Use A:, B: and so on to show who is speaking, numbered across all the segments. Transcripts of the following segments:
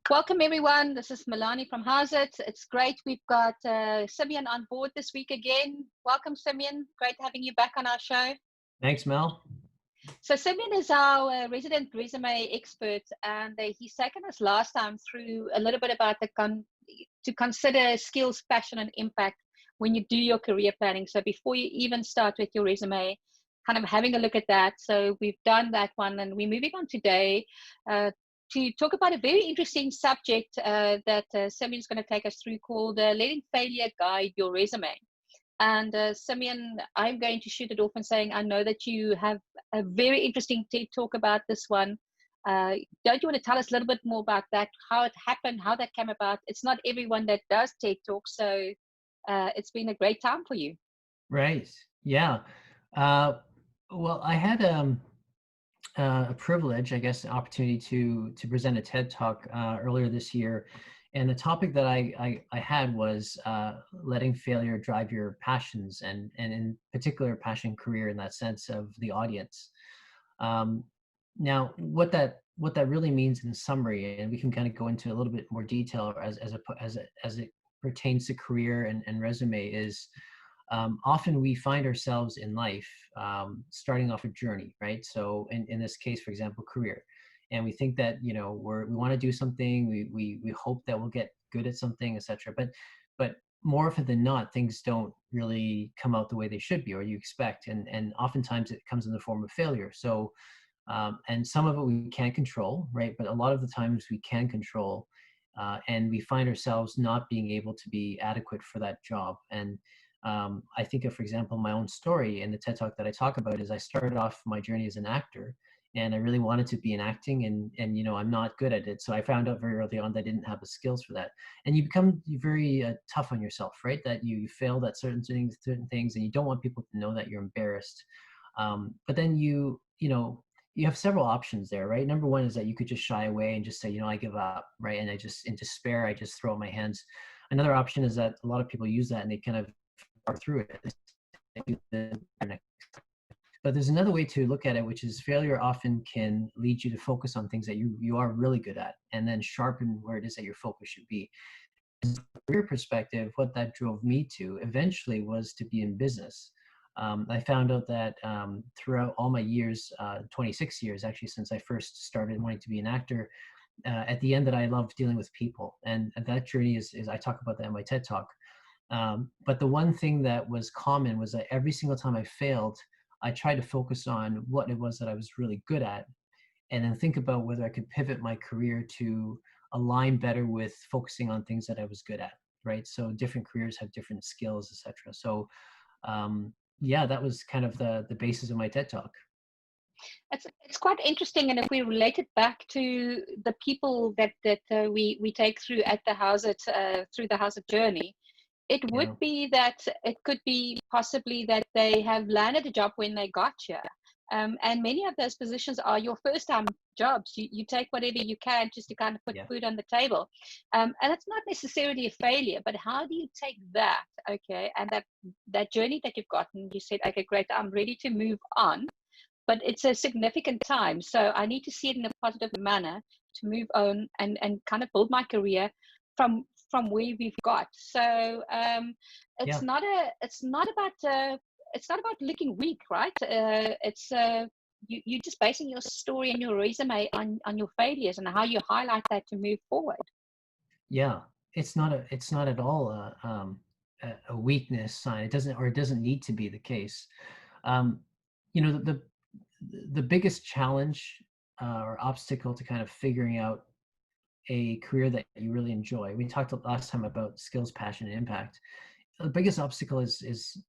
A: Welcome everyone. This is Milani from Howzit. It's great. We've got Simeon on board this week again. Welcome, Simeon. Great having you back on our show.
B: Thanks, Mel.
A: So Simeon is our resident resume expert, and he's taken us last time through a little bit about to consider skills, passion, and impact when you do your career planning. So before you even start with your resume, kind of having a look at that. So we've done that one, and we're moving on today to talk about a very interesting subject that Simeon's going to take us through called Letting Failure Guide Your Resume. And Simeon, I'm going to shoot it off and saying, I know that you have a very interesting TED talk about this one. Don't you want to tell us a little bit more about that, how it happened, how that came about? It's not everyone that does TED Talks, so it's been a great time for you.
B: Right. Yeah. Well, I had a privilege, I guess, an opportunity to present a TED Talk earlier this year. And the topic that I had was letting failure drive your passions, and in particular, passion career in that sense of the audience. Now, what that really means in summary, and we can kind of go into a little bit more detail as it pertains to career and resume, is often we find ourselves in life starting off a journey, right? So in this case, for example, career. And we think that, we want to do something, we hope that we'll get good at something, etc. But more often than not, things don't really come out the way they should be or you expect. And oftentimes it comes in the form of failure. So, and some of it we can't control, right? But a lot of the times we can control, and we find ourselves not being able to be adequate for that job. And I think of, for example, my own story in the TED Talk that I talk about is I started off my journey as an actor, and I really wanted to be in acting, and I'm not good at it. So I found out very early on that I didn't have the skills for that. And you become very tough on yourself, right? That you failed at certain things, and you don't want people to know that you're embarrassed. But then you have several options there, right? Number one is that you could just shy away and just say, I give up, right? And in despair, I just throw up my hands. Another option is that a lot of people use that and they kind of through it. But there's another way to look at it, which is failure often can lead you to focus on things that you are really good at, and then sharpen where it is that your focus should be. From a career perspective, what that drove me to eventually was to be in business. I found out that throughout all my years, 26 years actually, since I first started wanting to be an actor, at the end that I loved dealing with people. And that journey is I talk about that in my TED Talk. But the one thing that was common was that every single time I failed, I tried to focus on what it was that I was really good at, and then think about whether I could pivot my career to align better with focusing on things that I was good at, right? So different careers have different skills, etc. So yeah, that was kind of the basis of my TED Talk.
A: It's quite interesting, and if we relate it back to the people that we take through at the Howzit through the Howzit journey, it would be that it could be possibly that they have landed a job when they got here. And many of those positions are your first time jobs. You take whatever you can just to kind of put food on the table. And it's not necessarily a failure, but how do you take that, okay, and that journey that you've gotten, you said, okay, great, I'm ready to move on, but it's a significant time. So I need to see it in a positive manner to move on and kind of build my career from where we've got. So it's not about looking weak, right? It's you're just basing your story and your resume on your failures and how you highlight that to move forward.
B: Yeah, it's not at all a weakness sign. It doesn't need to be the case. The biggest challenge or obstacle to kind of figuring out a career that you really enjoy. We talked last time about skills, passion, and impact. The biggest obstacle is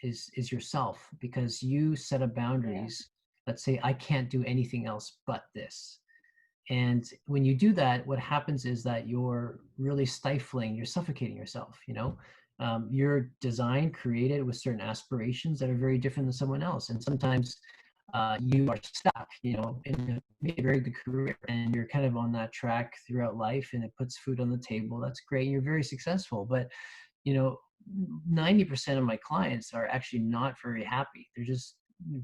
B: yourself, because you set up boundaries. Let's say I can't do anything else but this. And when you do that, what happens is that you're really you're suffocating yourself. You're designed, created with certain aspirations that are very different than someone else. And sometimes you are stuck, in a very good career, and you're kind of on that track throughout life, and it puts food on the table. That's great. You're very successful. But, 90% of my clients are actually not very happy.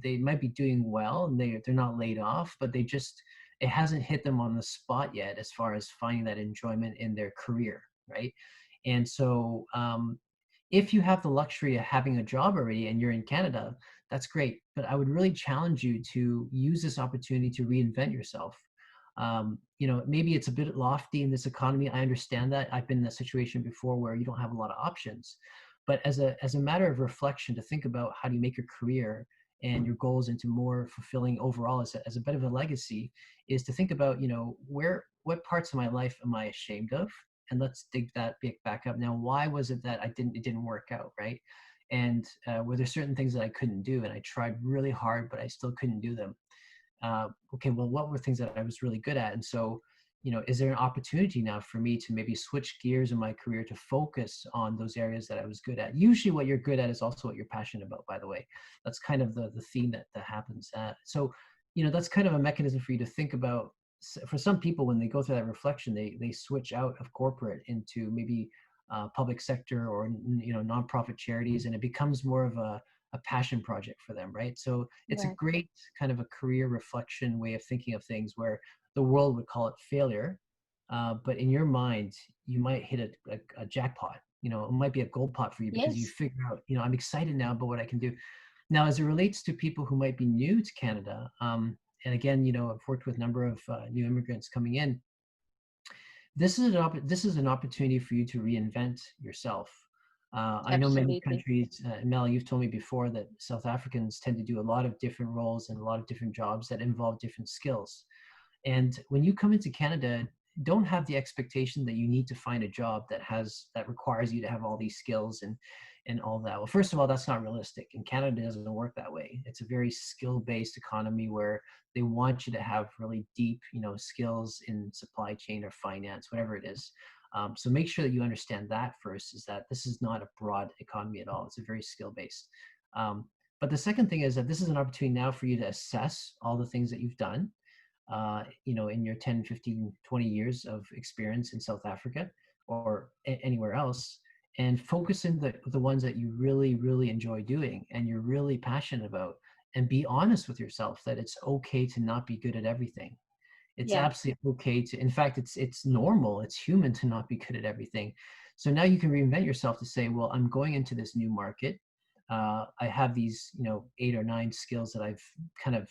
B: They might be doing well, and they're not laid off, but it hasn't hit them on the spot yet as far as finding that enjoyment in their career, right? And so if you have the luxury of having a job already and you're in Canada, that's great. But I would really challenge you to use this opportunity to reinvent yourself. Maybe it's a bit lofty in this economy. I understand that. I've been in that situation before where you don't have a lot of options. But as a matter of reflection, to think about how do you make your career and your goals into more fulfilling overall as a bit of a legacy, is to think about, what parts of my life am I ashamed of? And let's dig that back up. Now, why was it that it didn't work out, right? And were there certain things that I couldn't do, and I tried really hard, but I still couldn't do them? Okay, well, what were things that I was really good at? And so, is there an opportunity now for me to maybe switch gears in my career to focus on those areas that I was good at? Usually what you're good at is also what you're passionate about, by the way. That's kind of the theme that happens. So, that's kind of a mechanism for you to think about. For some people, when they go through that reflection, they switch out of corporate into maybe public sector or, nonprofit charities, and it becomes more of a passion project for them, right? So it's a
A: Right.
B: great kind of a career reflection way of thinking of things, where the world would call it failure, but in your mind, you might hit a jackpot. It might be a gold pot for you because you
A: Yes.
B: figure out, I'm excited now about what I can do. Now, as it relates to people who might be new to Canada, and again, I've worked with a number of new immigrants coming in. This is an opportunity for you to reinvent yourself. I know many
A: Absolutely.
B: countries, Mel, you've told me before that South Africans tend to do a lot of different roles and a lot of different jobs that involve different skills. And when you come into Canada, don't have the expectation that you need to find a job that requires you to have all these skills and all that. Well, first of all, that's not realistic. And Canada doesn't work that way. It's a very skill-based economy where they want you to have really deep, skills in supply chain or finance, whatever it is. So make sure that you understand that first, is that this is not a broad economy at all. It's a very skill-based. But the second thing is that this is an opportunity now for you to assess all the things that you've done, in your 10, 15, 20 years of experience in South Africa or anywhere else, and focus in the ones that you really, really enjoy doing and you're really passionate about, and be honest with yourself that it's okay to not be good at everything. It's
A: Yeah.
B: absolutely okay to, in fact, it's normal, it's human to not be good at everything. So now you can reinvent yourself to say, well, I'm going into this new market. I have these, 8 or 9 skills that I've kind of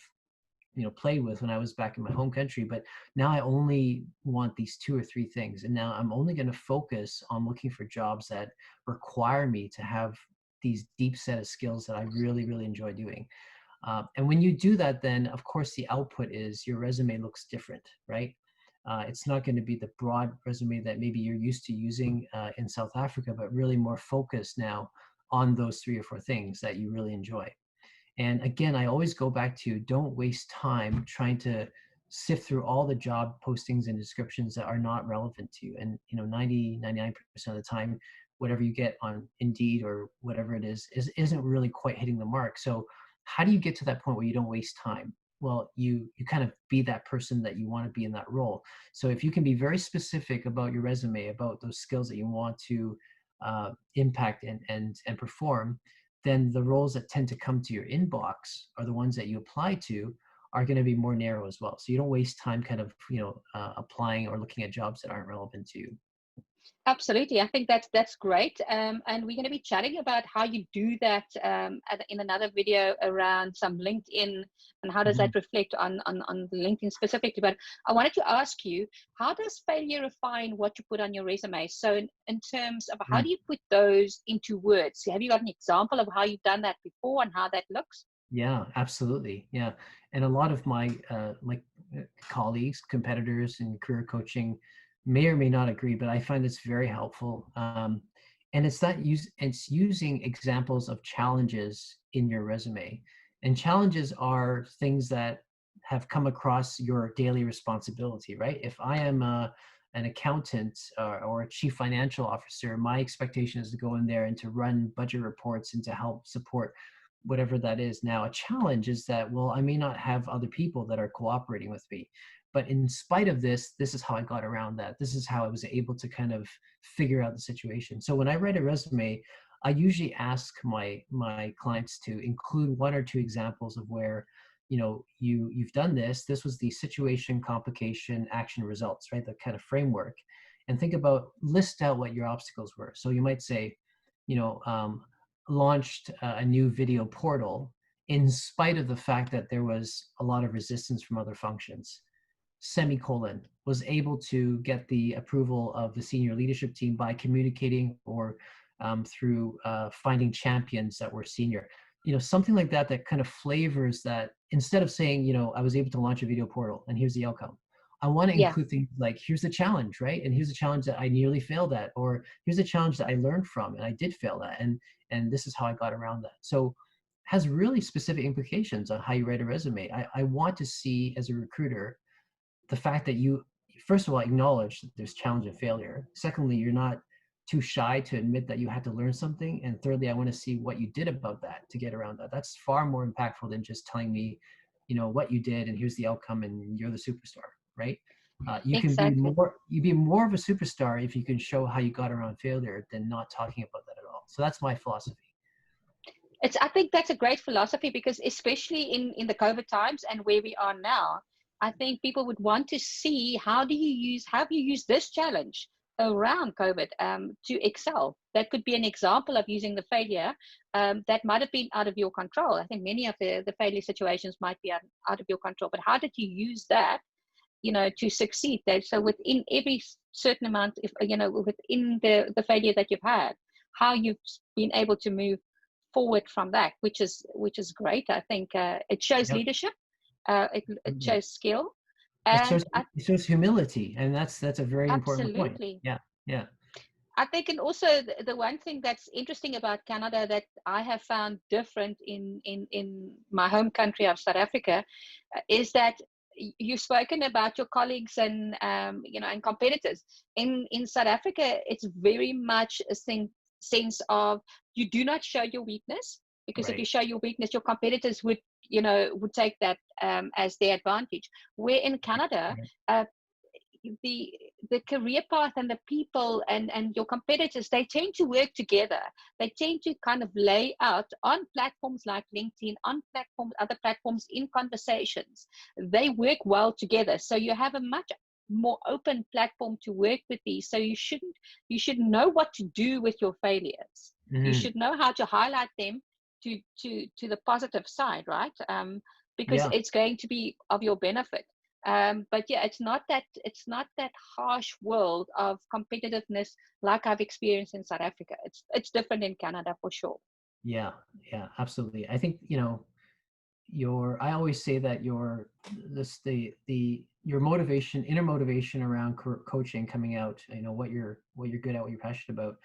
B: played with when I was back in my home country, but now I only want these 2 or 3 things, and now I'm only going to focus on looking for jobs that require me to have these deep set of skills that I really, really enjoy doing. And when you do that, then of course the output is your resume looks different, right? It's not going to be the broad resume that maybe you're used to using in South Africa, but really more focused now on those 3 or 4 things that you really enjoy. And again, I always go back to, don't waste time trying to sift through all the job postings and descriptions that are not relevant to you. And 99% of the time, whatever you get on Indeed or whatever it is isn't really quite hitting the mark. So how do you get to that point where you don't waste time? Well, you kind of be that person that you want to be in that role. So if you can be very specific about your resume, about those skills that you want to impact and perform, then the roles that tend to come to your inbox are the ones that you apply to are going to be more narrow as well. So you don't waste time kind of, applying or looking at jobs that aren't relevant to you.
A: Absolutely. I think that's great. And we're going to be chatting about how you do that in another video around some LinkedIn and how does
B: Mhm.
A: that reflect on the LinkedIn specifically. But I wanted to ask you, how does failure refine what you put on your resume? So in terms of how
B: Mm.
A: do you put those into words? Have you got an example of how you've done that before and how that looks?
B: Yeah, absolutely. Yeah. And a lot of my colleagues, competitors in career coaching may or may not agree, but I find it's very helpful. And it's using examples of challenges in your resume. And challenges are things that have come across your daily responsibility, right? If I am an accountant or a chief financial officer, my expectation is to go in there and to run budget reports and to help support whatever that is. Now, a challenge is that, well, I may not have other people that are cooperating with me, but in spite of this, this is how I got around that. This is how I was able to kind of figure out the situation. So when I write a resume, I usually ask my clients to include 1 or 2 examples of where, you've done this. This was the situation, complication, action, results, right? The kind of framework. And think about, list out what your obstacles were. So you might say, you know, launched a new video portal in spite of the fact that there was a lot of resistance from other functions. Semicolon, was able to get the approval of the senior leadership team by communicating or through finding champions that were senior. Something like that, that kind of flavors that, instead of saying, I was able to launch a video portal and here's the outcome. I want to
A: Yeah,
B: include things like, here's the challenge, right? And here's the challenge that I nearly failed at, or here's a challenge that I learned from and I did fail at, and this is how I got around that. So has really specific implications on how you write a resume. I want to see, as a recruiter, the fact that you, first of all, acknowledge that there's challenge and failure. Secondly, you're not too shy to admit that you had to learn something. And thirdly, I want to see what you did about that to get around that. That's far more impactful than just telling me, what you did and here's the outcome and you're the superstar, right? You can be
A: exactly.
B: more of a superstar if you can show how you got around failure than not talking about that at all. So that's my philosophy.
A: I think that's a great philosophy, because especially in the COVID times and where we are now, I think people would want to see how have you used this challenge around COVID to excel. That could be an example of using the failure that might have been out of your control. I think many of the failure situations might be out of your control, but how did you use that, to succeed there? So within every certain amount, if within the failure that you've had, how you've been able to move forward from that, which is great. I think it shows
B: Yep.
A: leadership, it shows skill,
B: It
A: and
B: shows, it shows humility, and that's a very important point.
A: absolutely.
B: Yeah, yeah,
A: I think, and also the one thing that's interesting about Canada that I have found different in my home country of South Africa is that you've spoken about your colleagues and and competitors. In South Africa, it's very much a sense of, you do not show your weakness, because if you
B: right.
A: show your weakness, your competitors would take that as their advantage. Where in Canada,
B: Right.
A: uh, the career path and the people and your competitors, they tend to work together. They tend to kind of lay out on platforms like LinkedIn, on other platforms, in conversations. They work well together, so you have a much more open platform to work with these. So you should know what to do with your failures. You
B: Mm-hmm.
A: should know how to highlight them to the positive side, right? Because
B: Yeah.
A: it's going to be of your benefit. But yeah, it's not that harsh world of competitiveness like I've experienced in South Africa. It's different in Canada for sure.
B: Yeah, yeah, absolutely. I think, I always say that your motivation, inner motivation around coaching coming out, what you're good at, what you're passionate about,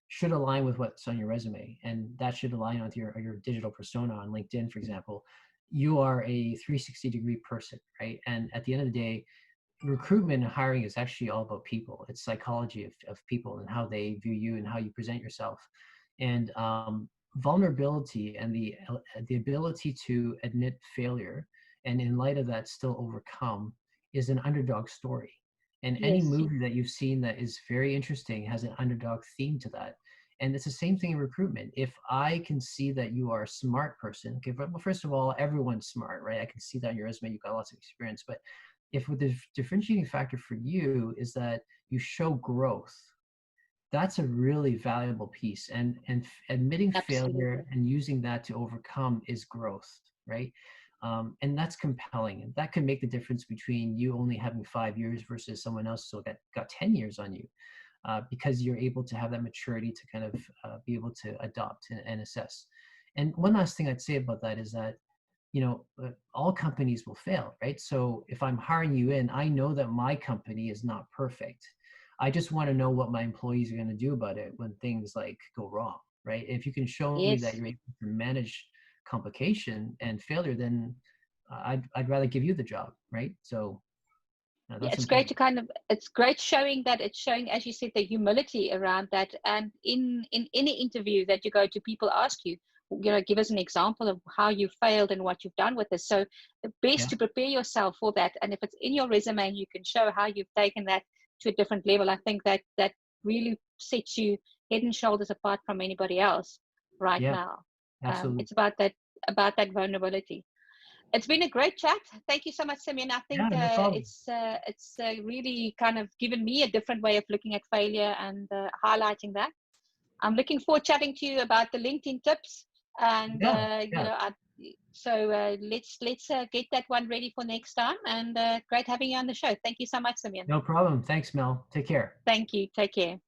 B: should align with what's on your resume, and that should align with your digital persona on LinkedIn, for example. You are a 360-degree person, right? And at the end of the day, recruitment and hiring is actually all about people. It's psychology of people and how they view you and how you present yourself. And vulnerability and the ability to admit failure, and in light of that still overcome, is an underdog story. And any
A: Yes,
B: movie that you've seen that is very interesting has an underdog theme to that. And it's the same thing in recruitment. If I can see that you are a smart person, okay, well, first of all, everyone's smart, right? I can see that in your resume, you've got lots of experience. But if the differentiating factor for you is that you show growth, that's a really valuable piece. And admitting failure
A: absolutely.
B: and using that to overcome is growth, right? And that's compelling, and that can make the difference between you only having 5 years versus someone else who got 10 years on you, because you're able to have that maturity to kind of be able to adopt and assess. And one last thing I'd say about that is that, all companies will fail, right? So if I'm hiring you in, I know that my company is not perfect. I just want to know what my employees are going to do about it when things like go wrong, right? If you can show me that
A: Yes.
B: you're able to manage complication and failure, then I'd rather give you the job, right? So
A: Yeah,
B: that's
A: it's great
B: important.
A: to it's great showing that, it's showing, as you said, the humility around that. And in any interview that you go to, people ask you, give us an example of how you failed and what you've done with this. So the best
B: Yeah,
A: to prepare yourself for that. And if it's in your resume and you can show how you've taken that to a different level, I think that really sets you head and shoulders apart from anybody else right
B: yeah,
A: now.
B: absolutely.
A: It's about that vulnerability. It's been a great chat. Thank you so much, Simeon. I think
B: Yeah, no problem.
A: it's really kind of given me a different way of looking at failure and highlighting that. I'm looking forward to chatting to you about the LinkedIn tips, and
B: Yeah,
A: you
B: yeah.
A: know, let's get that one ready for next time. And great having you on the show. Thank you so much, Simeon.
B: No problem. Thanks, Mel. Take care.
A: Thank you. Take care.